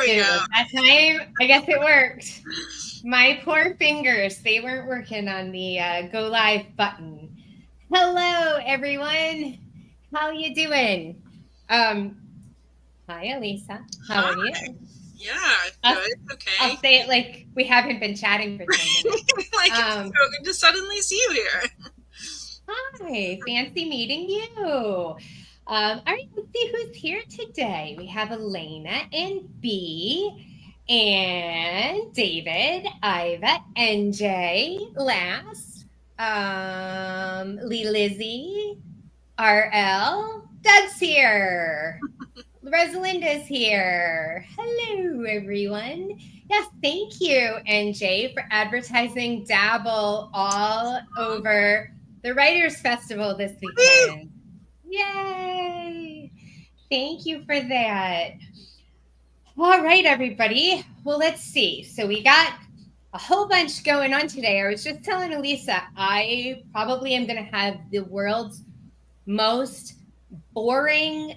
we go. That time, I guess it worked. My poor fingers, they weren't working on the go live button. Hello, everyone. How you doing? Um, Hi, Elisa. How are you? Hi. Yeah, I'll, good. I'll Okay. say it like we haven't been chatting for 10 minutes. Like it's Um, so good to suddenly see you here. Hi, fancy meeting you. All right, let's see who's here today. We have Elena and B, and David, Iva, NJ, last, Lee Lizzie, RL, Doug's here. Rosalinda's here. Hello, everyone. Yes, thank you, NJ, for advertising Dabble all over the Writers Festival this Woo! weekend. Yay! Thank you for that. All right, everybody. Well, let's see. So we got a whole bunch going on today. I was just telling Elisa, I probably am going to have the world's most boring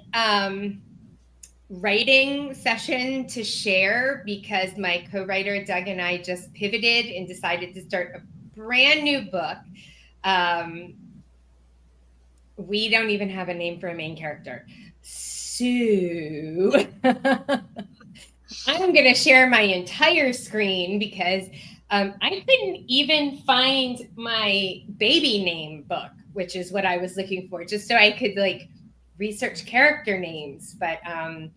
writing session to share because my co-writer Doug and I just pivoted and decided to start a brand new book. We don't even have a name for a main character. So I'm going to share my entire screen because I couldn't even find my baby name book, which is what I was looking for, just so I could like research character names. But I'm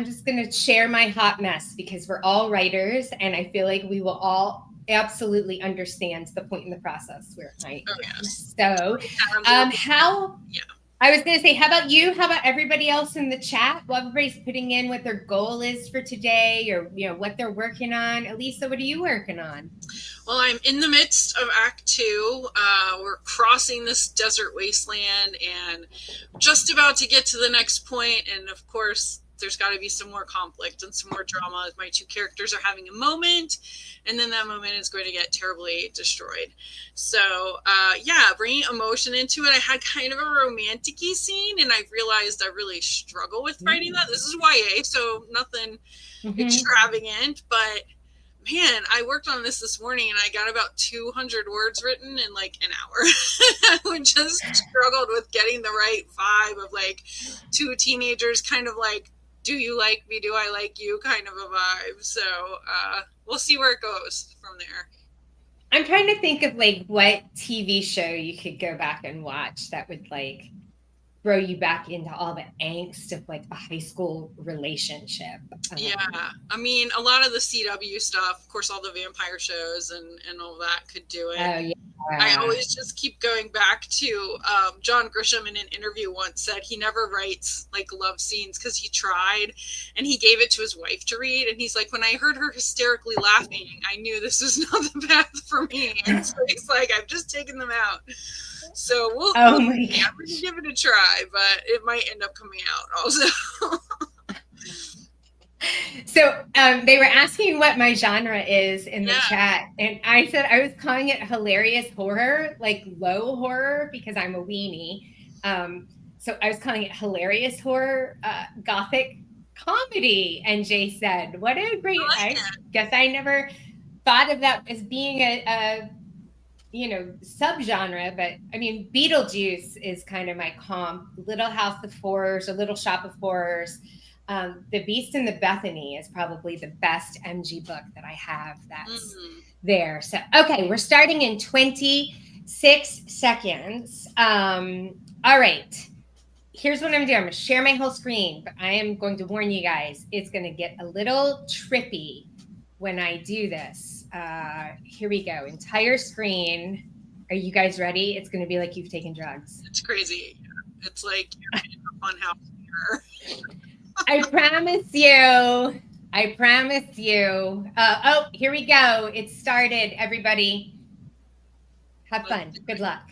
just gonna share my hot mess because we're all writers and I feel like we will all absolutely understand the point in the process where I Oh am. yes. So how Yeah. I was gonna say, how about you? How about everybody else in the chat? Well, everybody's putting in what their goal is for today or what they're working on. Elisa, what are you working on? Well, I'm in the midst of Act Two. We're crossing this desert wasteland and just about to get to the next point. And of course, there's got to be some more conflict and some more drama. My two characters are having a moment, and then that moment is going to get terribly destroyed. So, yeah, bringing emotion into it. I had kind of a romantic-y scene, and I realized I really struggle with writing that. This is YA, so nothing extravagant, but man, I worked on this morning and I got about 200 words written in like an hour. I just struggled with getting the right vibe of like two teenagers kind of like, do you like me? Do I like you? Kind of a vibe. So we'll see where it goes from there. I'm trying to think of like what TV show you could go back and watch that would like throw you back into all the angst of like a high school relationship. Yeah, I mean, a lot of the CW stuff, of course, all the vampire shows and all that could do it. Oh yeah. I always just keep going back to John Grisham in an interview once said he never writes like love scenes because he tried and he gave it to his wife to read. And he's like, when I heard her hysterically laughing, I knew this was not the path for me. And so he's like, I've just taken them out. So we'll Oh see. my I'm gosh. going to give it a try, but it might end up coming out also. So they were asking what my genre is in the Yeah. chat, and I said I was calling it hilarious horror, like low horror, because I'm a weenie. So I was calling it hilarious horror, gothic comedy. And Jay said, "What a great!" I guess I never thought of that as being a subgenre, but I mean, Beetlejuice is kind of my comp. Little House of Horrors or Little Shop of Horrors. The Beast and the Bethany is probably the best MG book that I have that's there. So, okay, we're starting in 26 seconds. All right. Here's what I'm doing. I'm going to share my whole screen, but I am going to warn you guys, it's going to get a little trippy when I do this. Here we go. Entire screen. Are you guys ready? It's going to be like you've taken drugs. It's crazy. It's like you're in a fun house here. I promise you. I promise you. Oh, here we go. It started, everybody. Have fun. Good luck.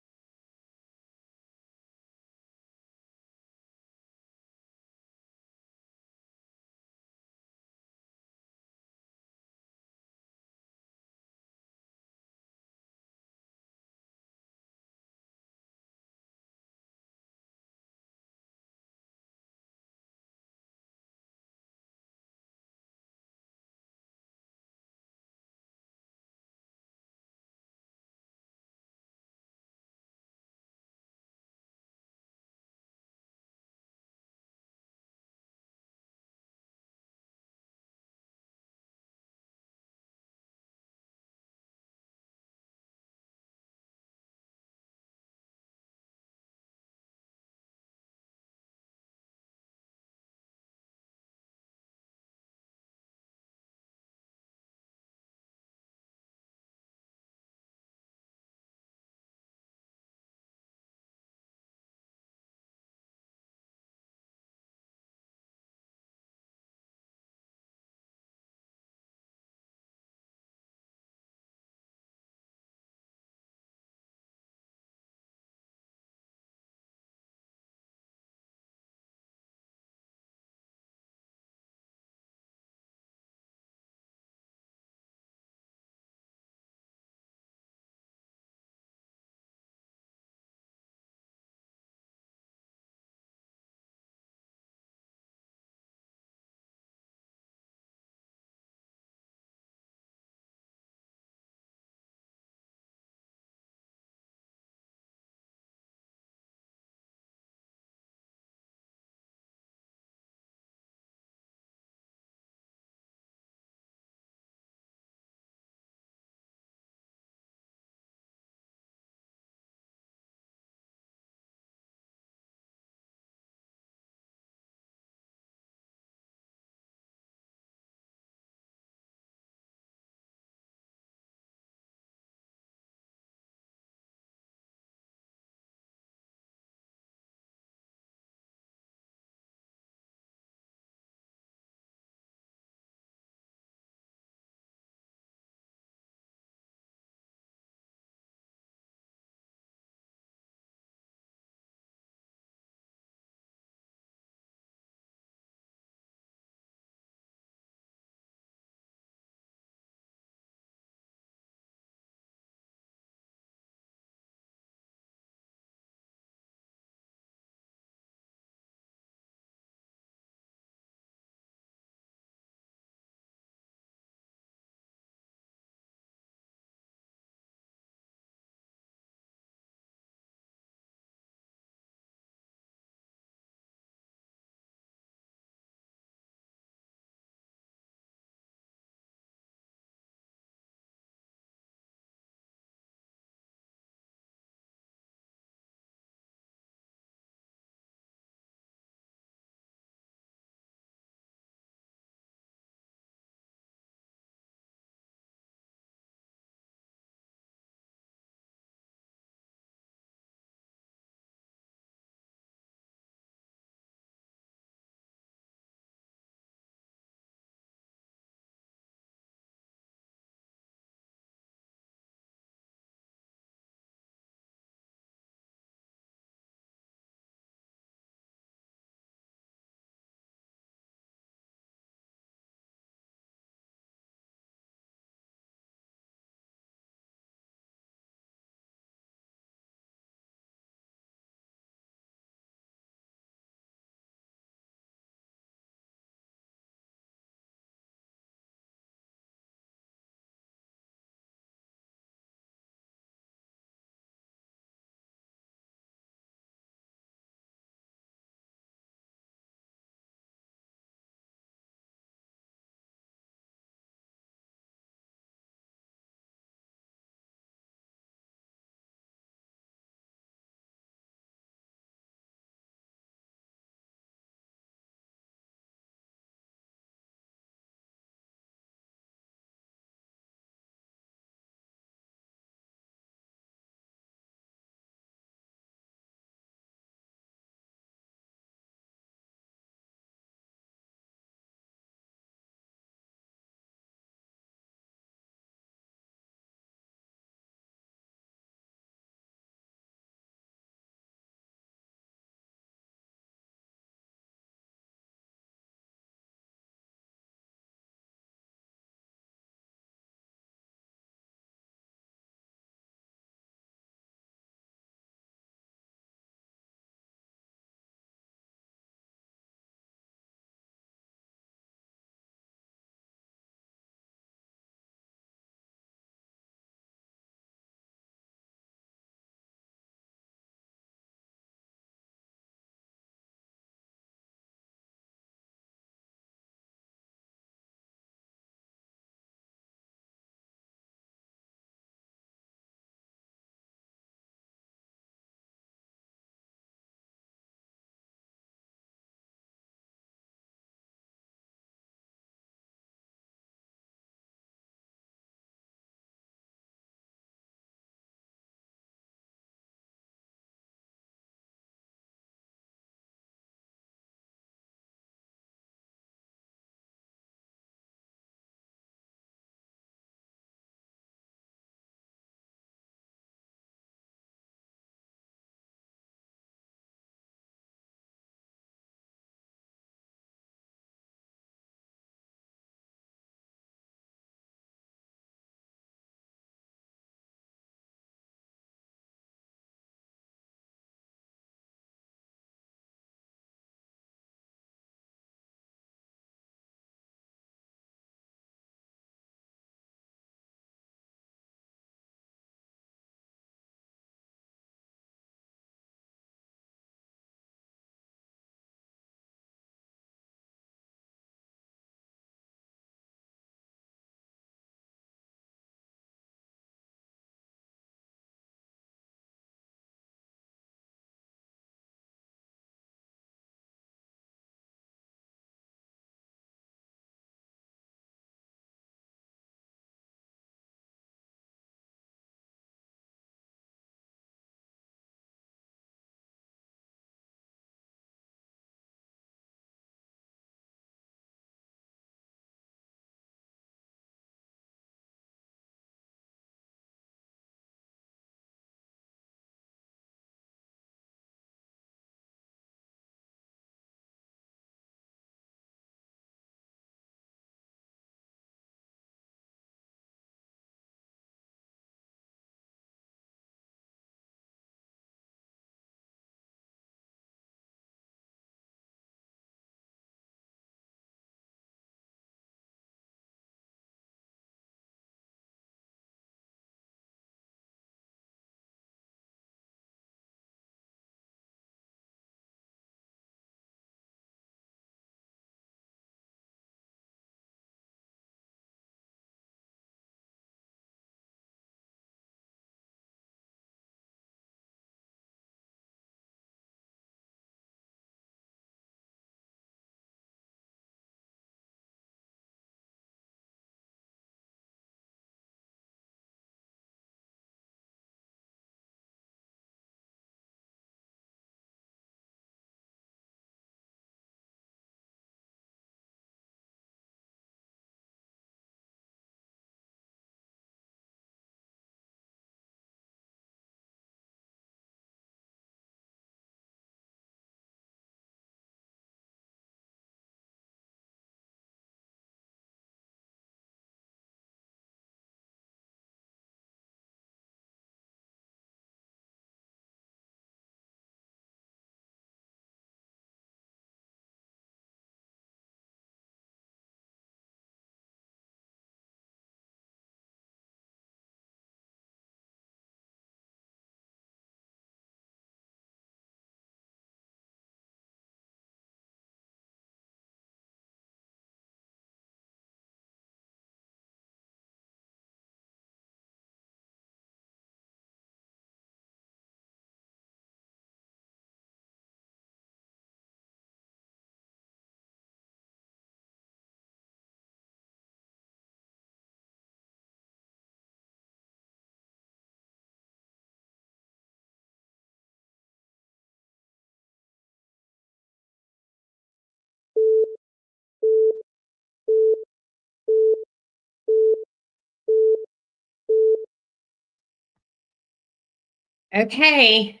Okay.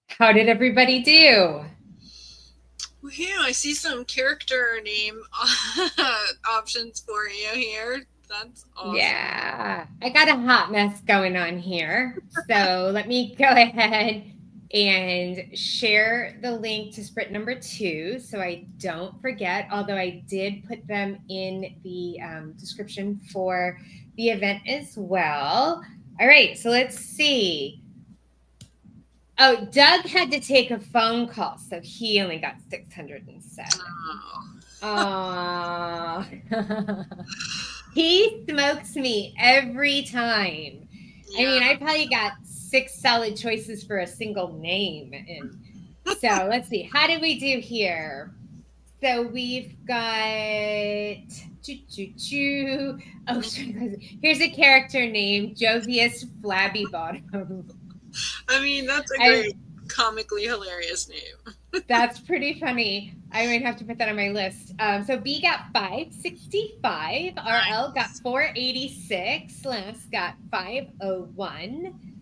How did everybody do? Well, yeah, I see some character name options for you here. That's awesome. Yeah, I got a hot mess going on here. So let me go ahead and share the link to sprint number 2 so I don't forget, although I did put them in the description for the event as well. All right, so let's see. Oh, Doug had to take a phone call, so he only got 607. Oh. He smokes me every time. Yeah. I mean, I probably got 6 solid choices for a single name. And so let's see. How did we do here? So we've got oh, here's a character named Jovius Flabby Bottom. I mean, that's a great, comically hilarious name. That's pretty funny. I might have to put that on my list. So B got 565. RL got 486. Last got 501.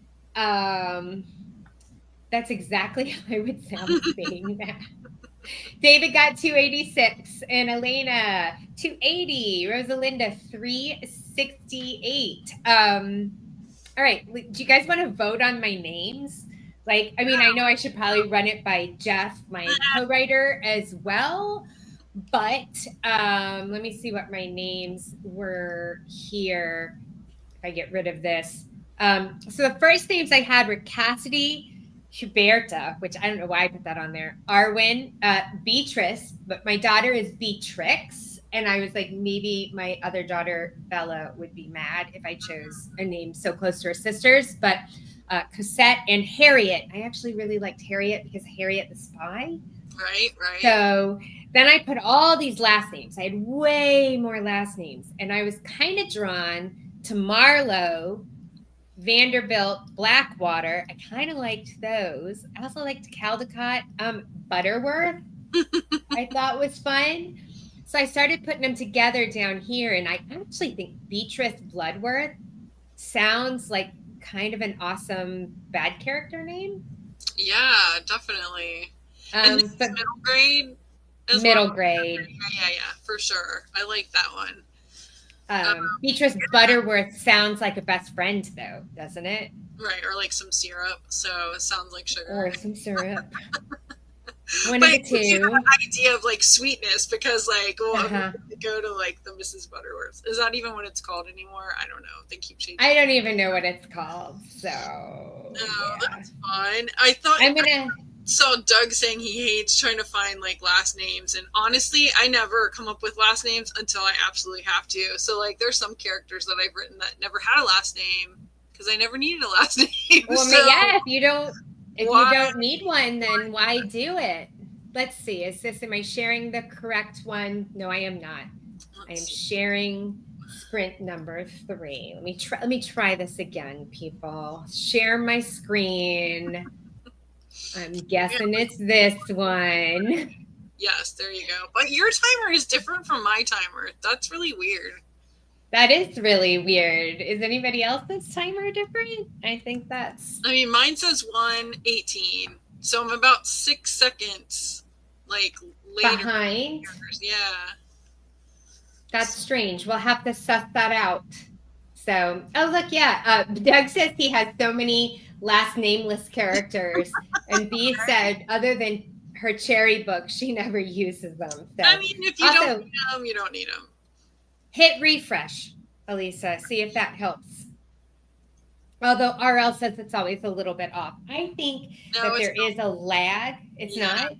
That's exactly how I would sound saying that. David got 286 and Elena 280. Rosalinda 368. All right. Do you guys want to vote on my names? Like, I mean, I know I should probably run it by Jeff, my co-writer, as well. But let me see what my names were here. If I get rid of this. So the first names I had were Cassidy, Huberta, which I don't know why I put that on there. Arwen, Beatrice, but my daughter is Beatrix. And I was like, maybe my other daughter, Bella, would be mad if I chose a name so close to her sisters. But Cosette and Harriet. I actually really liked Harriet because Harriet the Spy. Right. So then I put all these last names. I had way more last names. And I was kind of drawn to Marlowe, Vanderbilt, Blackwater. I kind of liked those. I also liked Caldecott. Butterworth, I thought was fun. So I started putting them together down here. And I actually think Beatrice Bloodworth sounds like kind of an awesome bad character name. Yeah, definitely. And this is middle grade as middle well? grade. Yeah, for sure. I like that one. Beatrice Butterworth sounds like a best friend, though, doesn't it? Right, or like some syrup. So it sounds like sugar. Or some syrup. One of the two. You have an idea of like sweetness because like, well, go to like the Mrs. Butterworth. Is that even what it's called anymore? I don't know. They keep changing. I don't even know what it's called. So no, yeah. That's fine. I thought I saw Doug saying he hates trying to find like last names, and honestly, I never come up with last names until I absolutely have to. So like, there's some characters that I've written that never had a last name because I never needed a last name. Well, so, yeah, if you don't need one, then why do it? Let's see. Am I sharing the correct one? No, I am not. I am sharing sprint number 3. Let me try this again, people. Share my screen. I'm guessing it's this one. Yes, there you go. But your timer is different from my timer. That's really weird. That is really weird. Is anybody else's timer different? I think that's... I mean, mine says 1:18. So I'm about 6 seconds, like, later. Behind? Yeah. That's strange. We'll have to suss that out. So, oh, look, yeah. Doug says he has so many last nameless characters. And B said, other than her cherry book, she never uses them. So, I mean, if you don't need them, you don't need them. Hit refresh, Elisa. See if that helps. Although RL says it's always a little bit off. I think that there is a lag. It's not?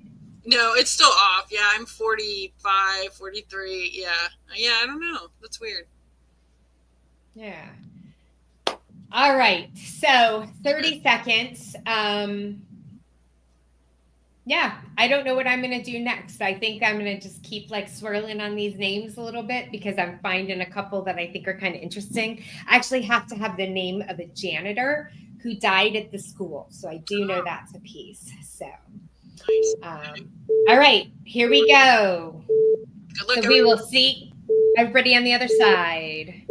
No, it's still off. Yeah, I'm 45, 43. Yeah. Yeah, I don't know. That's weird. Yeah. All right. So 30 seconds. Yeah, I don't know what I'm going to do next. I think I'm going to just keep like swirling on these names a little bit because I'm finding a couple that I think are kind of interesting. I actually have to have the name of a janitor who died at the school. So I do know that's a piece. So, all right, here we go. Good luck, so we will see everybody on the other side.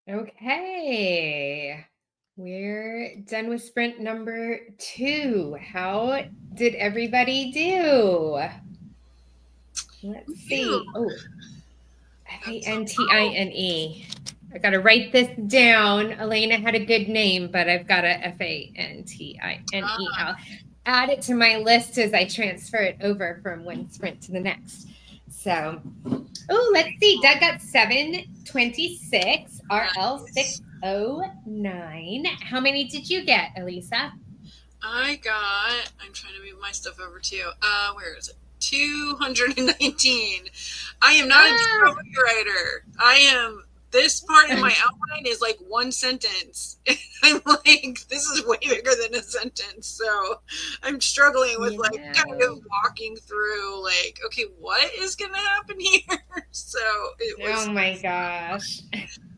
Okay. We're done with sprint number 2. How did everybody do? Let's Phew, see. Oh, that's Fantine. I got to write this down. Elena had a good name, but I've got a Fantine. I'll add it to my list as I transfer it over from one sprint to the next. So, oh, let's see. Doug got 726, RL nice. 609. How many did you get, Elisa? I'm trying to move my stuff over too. Where is it? 219. I am not a Ah, discovery writer. This part in my outline is like one sentence. I'm like, this is way bigger than a sentence. So I'm struggling with you like kind of know. walking through like, okay, what is going to happen here? So Oh my gosh.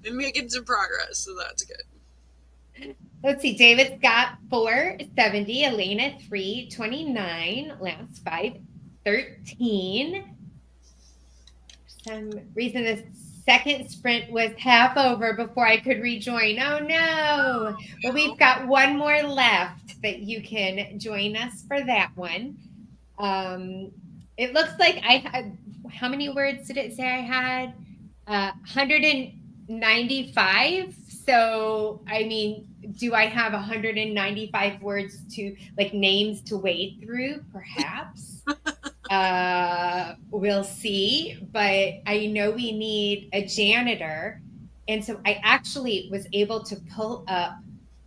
I'm making some progress. So that's good. Let's see. David's got 470. Elena 329. Last 513. For some reason, the second sprint was half over before I could rejoin. Oh no. Well, we've got one more left that you can join us for that one. It looks like I had, how many words did it say I had? 195. So, I mean, do I have 195 words to, like, names to wade through? Perhaps. We'll see. But I know we need a janitor. And so I actually was able to pull up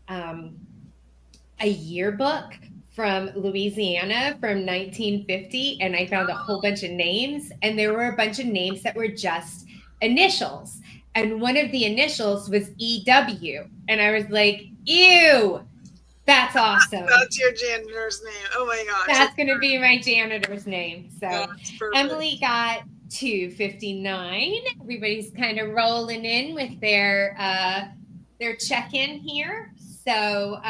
a yearbook from Louisiana from 1950, and I found a whole bunch of names, and there were a bunch of names that were just initials. And one of the initials was EW. And I was like, ew, that's awesome. That's your janitor's name. Oh my gosh. That's going to be my janitor's name. So That's perfect. Emily got 259. Everybody's kind of rolling in with their check-in here. So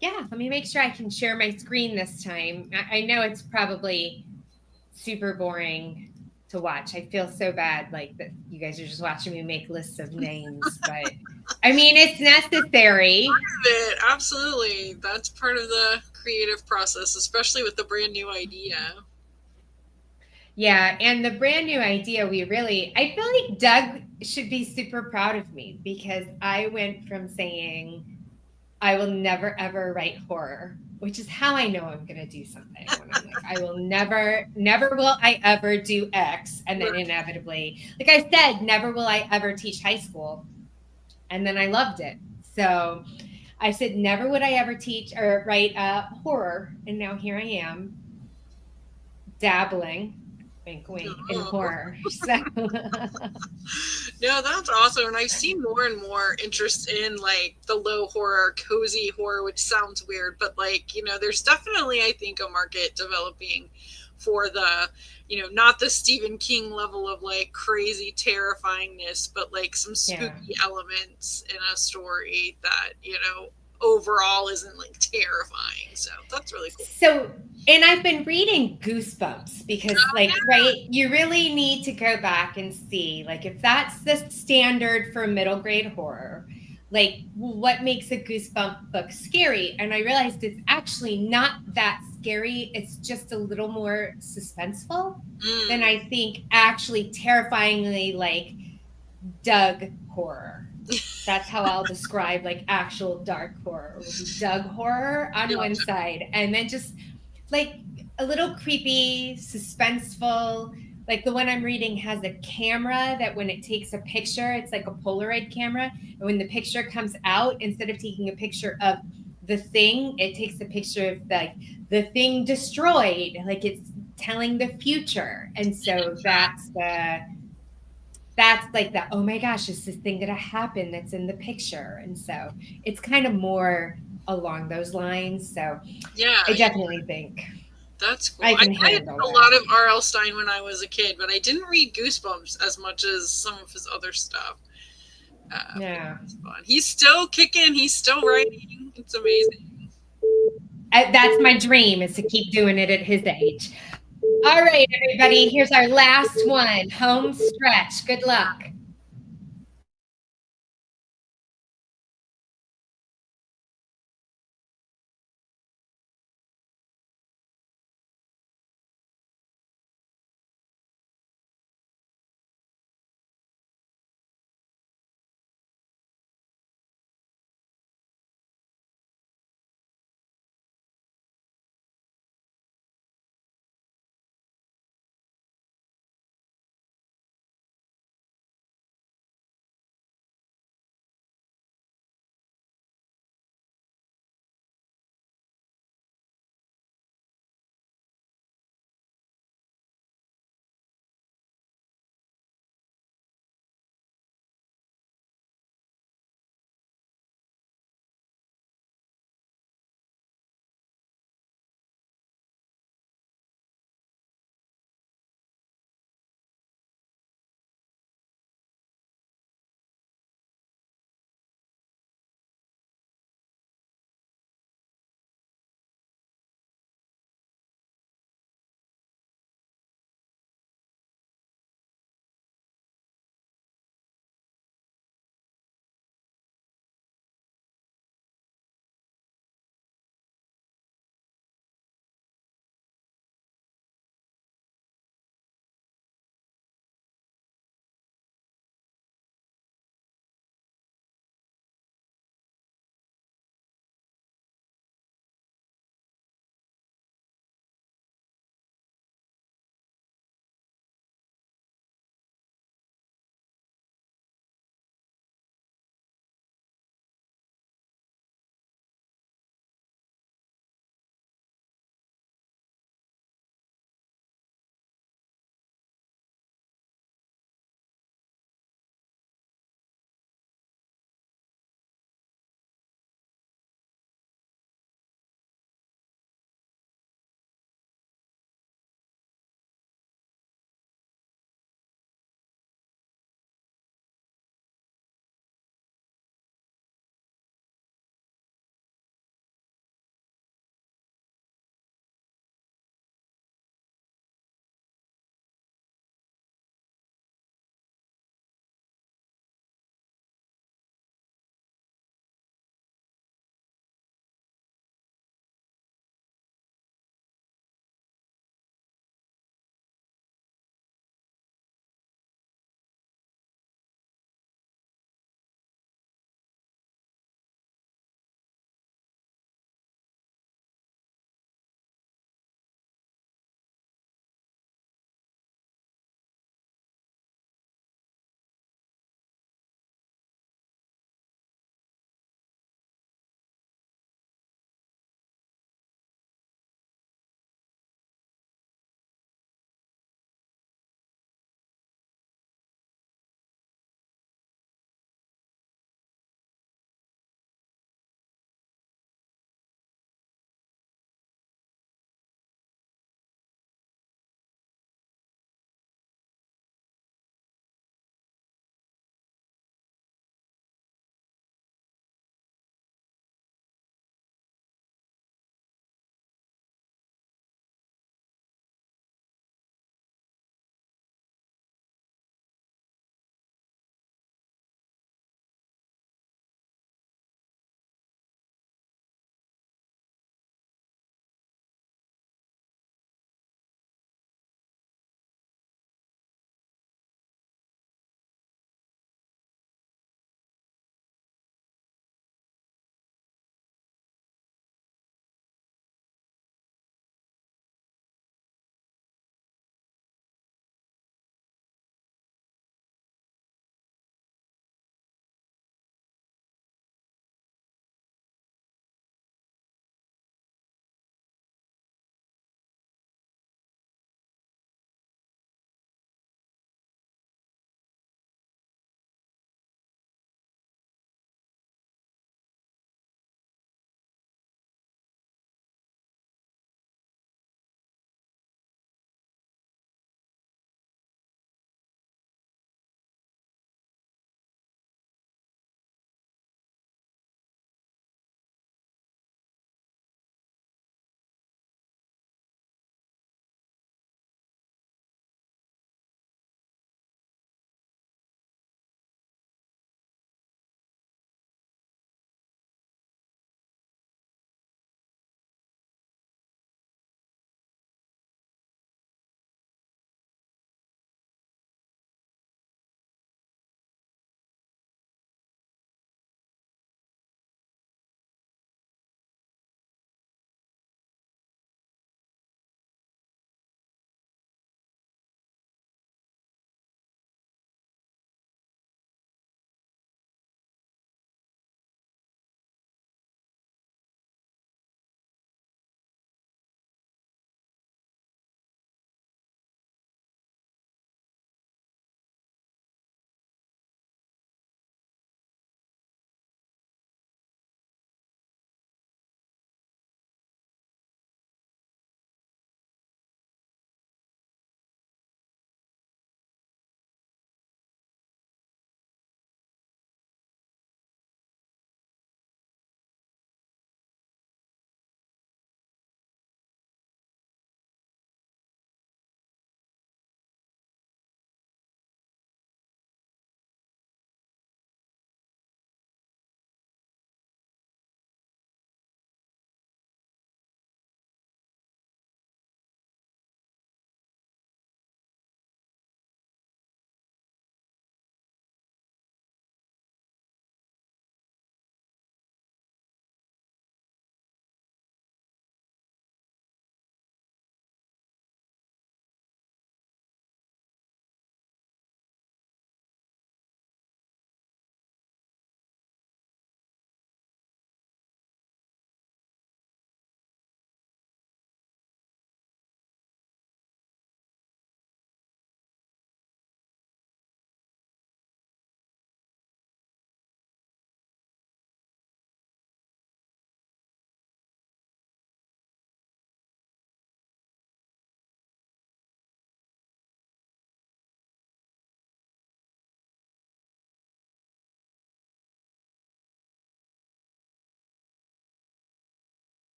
yeah, let me make sure I can share my screen this time. I know it's probably super boring to watch. I feel so bad, like that you guys are just watching me make lists of names, but I mean, it's necessary. Absolutely. That's part of the creative process, especially with the brand new idea. Yeah, and the brand new idea, I feel like Doug should be super proud of me because I went from saying, I will never ever write horror, which is how I know I'm going to do something. When I'm like, I will never will I ever do X. And then inevitably, like I said, never will I ever teach high school. And then I loved it. So I said, never would I ever teach or write horror. And now here I am dabbling, wink, wink, in horror. So No, that's awesome. And I've seen more and more interest in like the low horror, cozy horror, which sounds weird, but like, there's definitely, I think, a market developing for the, not the Stephen King level of like crazy terrifyingness, but like some spooky elements in a story that, overall isn't like terrifying. So that's really cool. So, and I've been reading Goosebumps because, right, you really need to go back and see, like, if that's the standard for middle grade horror, like, what makes a Goosebump book scary? And I realized it's actually not that scary. It's just a little more suspenseful than I think actually terrifyingly, like, Doug horror. That's how I'll describe like actual dark horror. It will be Doug horror on one side, and then just like a little creepy, suspenseful. Like the one I'm reading has a camera that when it takes a picture, it's like a Polaroid camera. And when the picture comes out, instead of taking a picture of the thing, it takes a picture of like the thing destroyed. Like it's telling the future. And so that's like the, oh my gosh, is this thing gonna happen that's in the picture? And so it's kind of more along those lines. So yeah, I definitely think that's cool. I I can read handle a that. lot of R.L. Stine when I was a kid, but I didn't read Goosebumps as much as some of his other stuff. Yeah, it's fun. He's still kicking. He's still writing. It's amazing. That's my dream, is to keep doing it at his age. All right, everybody, here's our last one, home stretch. Good luck.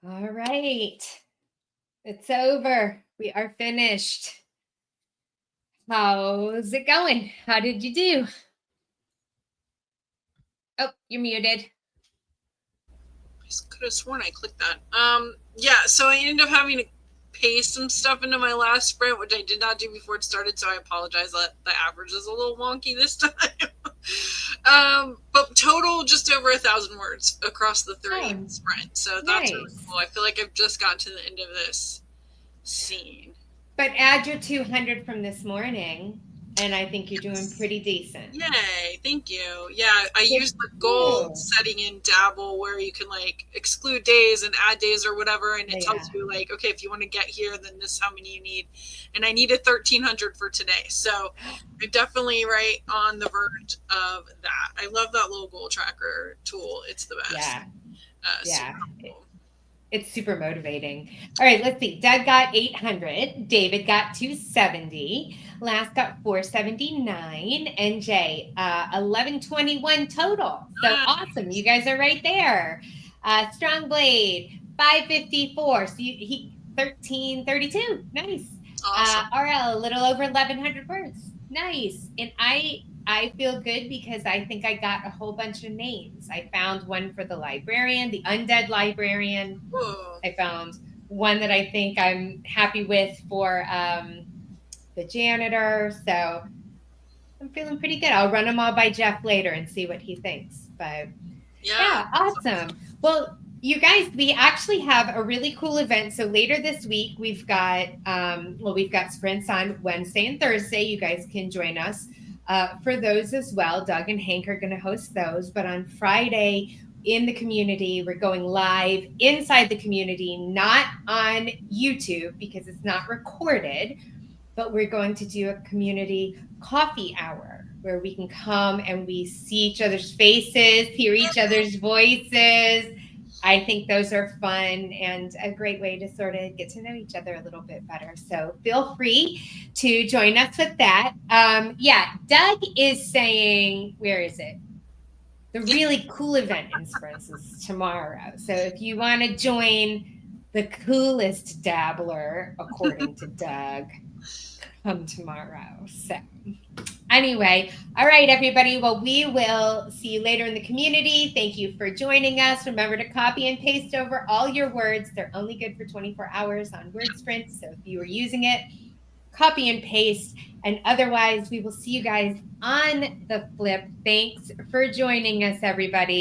All right. It's over. We are finished. How's it going? How did you do? Oh, you're muted. I could have sworn I clicked that. Yeah, so I ended up having to paste some stuff into my last sprint, which I did not do before it started, so I apologize that the average is a little wonky this time. But total just over 1,000 words across the 3 sprint. So that's really Nice. cool. I feel like I've just gotten to the end of this scene. But add your 200 from this morning, and I think you're doing pretty decent. Yay, thank you. Yeah, I Good use the for goal you. setting in Dabble where you can like exclude days and add days or whatever, and it tells Yeah. you like, okay, if you want to get here, then this is how many you need. And I needed 1,300 for today, so I'm definitely right on the verge of that. I love that little goal tracker tool. It's the best. Yeah. Yeah. Super cool. It's super motivating. All right, let's see. Doug got 800. David got 270. Last got 479. And Jay, 1121 total. So awesome. You guys are right there. Strong Blade, 554. So he 1332. Nice. Awesome. RL, a little over 1,100 words. Nice. And I feel good because I think I got a whole bunch of names. I found one for the librarian, the undead librarian. Whoa. I found one that I think I'm happy with for the janitor. So I'm feeling pretty good. I'll run them all by Jeff later and see what he thinks. But yeah, awesome. Well, you guys, we actually have a really cool event. So later this week, we've got sprints on Wednesday and Thursday. You guys can join us for those as well. Doug and Hank are going to host those. But on Friday in the community, we're going live inside the community, not on YouTube because it's not recorded. But we're going to do a community coffee hour where we can come and we see each other's faces, hear each other's voices. I think those are fun and a great way to sort of get to know each other a little bit better. So feel free to join us with that. Yeah, Doug is saying, where is it? The really cool event in Sprints is tomorrow. So if you want to join the coolest dabbler, according to Doug, come tomorrow. So anyway, all right, everybody. Well, we will see you later in the community. Thank you for joining us. Remember to copy and paste over all your words. They're only good for 24 hours on Word Sprints. So if you are using it, copy and paste. And otherwise, we will see you guys on the flip. Thanks for joining us, everybody.